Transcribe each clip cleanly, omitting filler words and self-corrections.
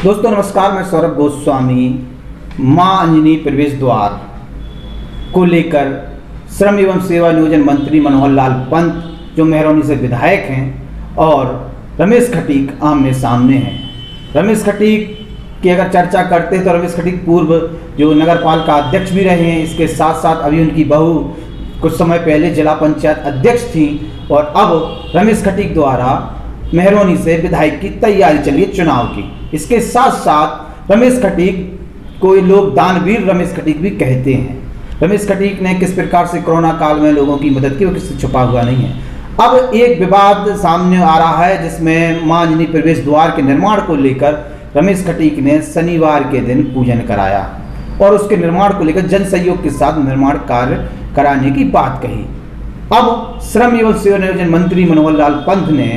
दोस्तों नमस्कार, मैं सौरभ गोस्वामी मां अंजनी प्रवेश द्वार को लेकर श्रम एवं सेवा नियोजन मंत्री मनोहर लाल पंत जो मेहरौनी से विधायक हैं और रमेश खटीक आमने सामने हैं। रमेश खटीक की अगर चर्चा करते हैं तो रमेश खटीक पूर्व जो नगर पालिका अध्यक्ष भी रहे हैं, इसके साथ साथ अभी उनकी बहू कुछ समय पहले जिला पंचायत अध्यक्ष थी और अब रमेश खटीक द्वारा मेहरौनी से विधायक की तैयारी चली है चुनाव की। इसके साथ साथ रमेश खटीक को लोग दानवीर रमेश खटीक भी कहते हैं। रमेश खटीक ने किस प्रकार से कोरोना काल में लोगों की मदद की वो किसी छुपा हुआ नहीं है। अब एक विवाद सामने आ रहा है जिसमें मां अंजनी प्रवेश द्वार के निर्माण को लेकर रमेश खटीक ने शनिवार के दिन पूजन कराया और उसके निर्माण को लेकर जन सहयोग के साथ निर्माण कार्य कराने की बात कही। अब श्रम एवं सेवा नियोजन मंत्री मनोहर लाल पंत ने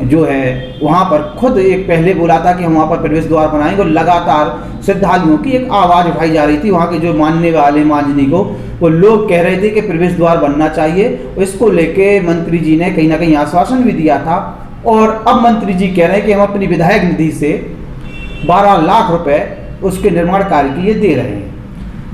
जो है वहाँ पर खुद एक पहले बोला था कि हम वहाँ पर प्रवेश द्वार बनाएंगे और लगातार श्रद्धालुओं की एक आवाज़ उठाई जा रही थी। वहाँ के जो मानने वाले मां अंजनी को वो लोग कह रहे थे कि प्रवेश द्वार बनना चाहिए। इसको लेके मंत्री जी ने कहीं ना कहीं आश्वासन भी दिया था और अब मंत्री जी कह रहे हैं कि हम अपनी विधायक निधि से 12 लाख रुपए उसके निर्माण कार्य के लिए दे रहे हैं।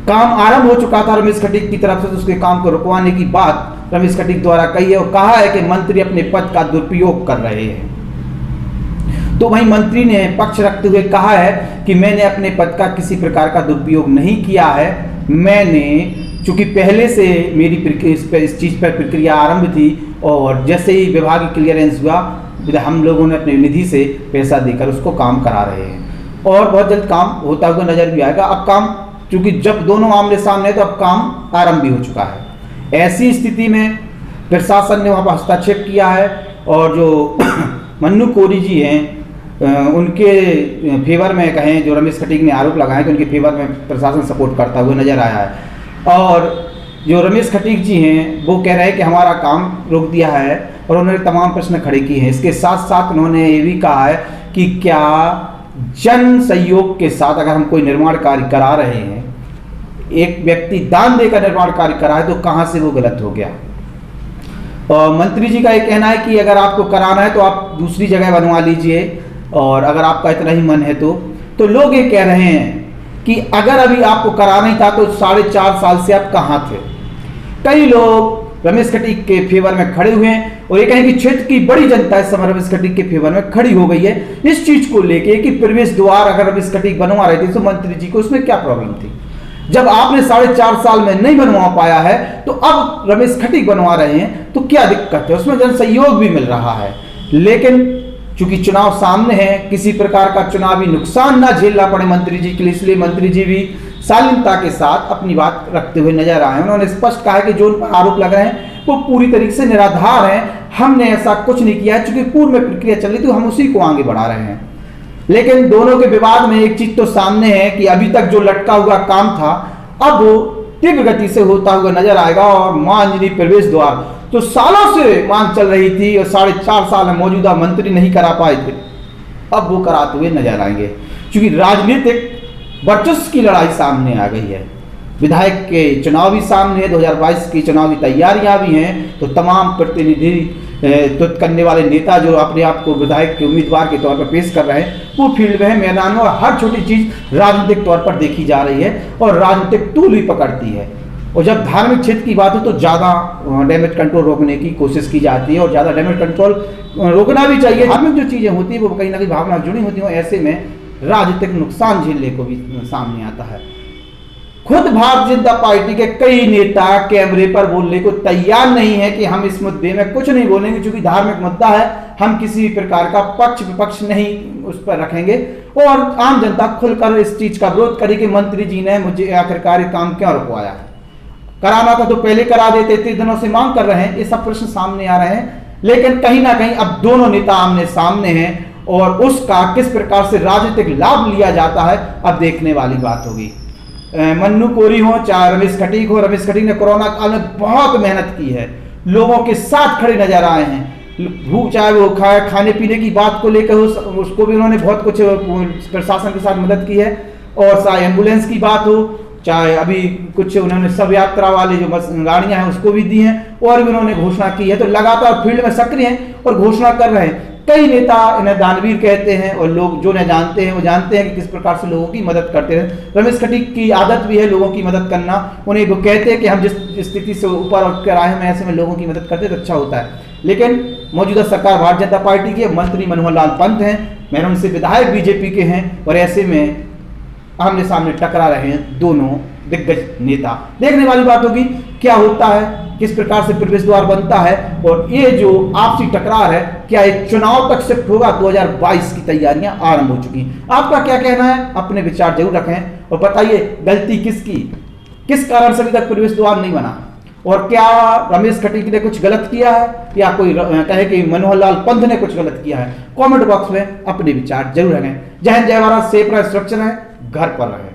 काम आरंभ हो चुका था रमेश खटीक की तरफ से, तो उसके काम को रुकवाने की बात रमेश खटीक द्वारा कही है और कहा है कि मंत्री अपने पद का दुरुपयोग कर रहे हैं। तो वहीं मंत्री ने पक्ष रखते हुए कहा है कि मैंने अपने पद का किसी प्रकार का दुरुपयोग नहीं किया है। मैंने चूंकि पहले से मेरी इस चीज़ पर प्रक्रिया आरंभ थी और जैसे ही विभागीय क्लियरेंस हुआ हम लोगों ने अपनी निधि से पैसा देकर उसको काम करा रहे हैं और बहुत जल्द काम होता हुआ नजर भी आएगा। अब काम क्योंकि जब दोनों आमने सामने तो अब काम आरंभ भी हो चुका है। ऐसी स्थिति में प्रशासन ने वहाँ पर हस्तक्षेप किया है और जो मन्नू कोरी जी हैं उनके फेवर में कहें, जो रमेश खटीक ने आरोप लगाया कि उनके फेवर में प्रशासन सपोर्ट करता हुआ नजर आया है और जो रमेश खटीक जी हैं वो कह रहे हैं कि हमारा काम रोक दिया है और उन्होंने तमाम प्रश्न खड़े किए हैं। इसके साथ साथ उन्होंने ये भी कहा है कि क्या जन सहयोग के साथ अगर हम कोई निर्माण कार्य करा रहे हैं, एक व्यक्ति दान देकर निर्माण कार्य कराए तो कहां से वो गलत हो गया। और मंत्री जी का ये कहना है कि अगर आपको कराना है तो आप दूसरी जगह बनवा लीजिए और अगर आपका इतना ही मन है तो लोग ये कह रहे हैं कि अगर अभी आपको कराना ही था तो 4.5 साल से आप कहां थे। कई लोग रमेश खटीक के फेवर में खड़े हुए हैं और ये कहें कि क्षेत्र की बड़ी जनता इस समय रमेश खटीक के फेवर में खड़ी हो गई है इस चीज को लेके कि प्रवेश द्वार अगर रमेश खटीक बनवा रहे थे तो मंत्री जी को उसमें क्या प्रॉब्लम थी। जब आपने 4.5 साल में नहीं बनवा पाया है तो अब रमेश खटीक बनवा रहे हैं तो क्या दिक्कत है, उसमें जन सहयोग भी मिल रहा है। लेकिन चूंकि चुनाव सामने है, किसी प्रकार का चुनावी नुकसान ना झेलना पड़े मंत्री जी के लिए, इसलिए मंत्री जी भी शालीनता के साथ अपनी बात रखते हुए नजर आए। उन्होंने स्पष्ट कहा है कि जो आरोप लग रहे हैं वो पूरी तरीके से निराधार है, हमने ऐसा कुछ नहीं किया है। चूंकि पूर्व में प्रक्रिया चल रही थी हम उसी को आगे बढ़ा रहे हैं। लेकिन दोनों के विवाद में एक चीज तो सामने है कि अभी तक जो लटका हुआ काम था अब वो तीव्र गति से होता हुआ नजर आएगा और मां अंजनी प्रवेश द्वार तो सालों से मांग चल रही थी और 4.5 साल में मौजूदा मंत्री नहीं करा पाए थे, अब वो कराते हुए नजर आएंगे। क्योंकि राजनीतिक वर्चस्व की लड़ाई सामने आ गई है, विधायक के चुनाव भी सामने है, 2022 की चुनाव की तैयारियां भी हैं, तो तमाम प्रतिनिधित्व करने वाले नेता जो अपने आप को विधायक के उम्मीदवार के तौर पर पेश कर रहे हैं वो फील्ड में है, मैदान में, और हर छोटी चीज राजनीतिक तौर पर देखी जा रही है और राजनीतिक तूल भी पकड़ती है। और जब धार्मिक क्षेत्र की बात हो तो ज़्यादा डैमेज कंट्रोल रोकने की कोशिश की जाती है और ज़्यादा डैमेज कंट्रोल रोकना भी चाहिए। धार्मिक जो चीज़ें होती है वो कहीं ना कहीं भावना जुड़ी होती हैं, ऐसे में राजनीतिक नुकसान झेलने को भी सामने आता है। खुद भारतीय जनता पार्टी के कई नेता कैमरे पर बोलने को तैयार नहीं है कि हम इस मुद्दे में कुछ नहीं बोलेंगे, क्योंकि धार्मिक मुद्दा है, हम किसी प्रकार का पक्ष विपक्ष नहीं उस पर रखेंगे और आम जनता खुलकर इस चीज का विरोध करे कि मंत्री जी ने मुझे आखिरकार काम क्यों रुकवाया। कराना था तो पहले करा देते, 3 दिनों से मांग कर रहे हैं, ये सब प्रश्न सामने आ रहे हैं। लेकिन कहीं ना कहीं अब दोनों नेता आमने सामने हैं और उसका किस प्रकार से राजनीतिक लाभ लिया जाता है अब देखने वाली बात होगी। मन्नू कोरी हो चाहे रमेश खटीक हो, रमेश खटीक ने कोरोना काल में बहुत मेहनत की है, लोगों के साथ खड़े नजर आए हैं। चाहे वो खाने पीने की बात को लेकर उसको भी उन्होंने बहुत कुछ प्रशासन के साथ मदद की है और चाहे एम्बुलेंस की बात हो, चाहे अभी कुछ उन्होंने सब यात्रा वाले जो गाड़ियां हैं उसको भी दी हैं और भी उन्होंने घोषणा की है। तो लगातार फील्ड में सक्रिय हैं और घोषणा कर रहे हैं। कई नेता इन्हें दानवीर कहते हैं और लोग जो इन्हें जानते हैं वो जानते हैं कि किस प्रकार से लोगों की मदद करते हैं। रमेश खटीक की आदत भी है लोगों की मदद करना। उन्हें वो कहते हैं कि हम जिस स्थिति से ऊपर उठ कर आए हैं ऐसे में लोगों की मदद करते तो अच्छा होता है। लेकिन मौजूदा सरकार भारतीय जनता पार्टी के मंत्री मनोहर लाल पंत हैं, मेहरौनी से विधायक बीजेपी के हैं और ऐसे में आमने सामने टकरा रहे हैं दोनों दिग्गज नेता। देखने वाली बात होगी क्या होता है, किस प्रकार से प्रवेश द्वार बनता है और ये जो आपसी टकरार है क्या एक चुनाव तक शिफ्ट होगा। 2022 की तैयारियां आरंभ हो चुकी हैं। आपका क्या कहना है, अपने विचार जरूर रखें और बताइए गलती किसकी, किस कारण से अभी तक प्रवेश द्वार नहीं बना और क्या रमेश खटीक ने कुछ गलत किया है या कोई कहे कि मनोहर लाल पंत ने कुछ गलत किया है। कमेंट बॉक्स में अपने विचार जरूर रखें। जय हिंद, जय भारत, सेफ रहे, सुरक्षित रहें, घर पर रहें।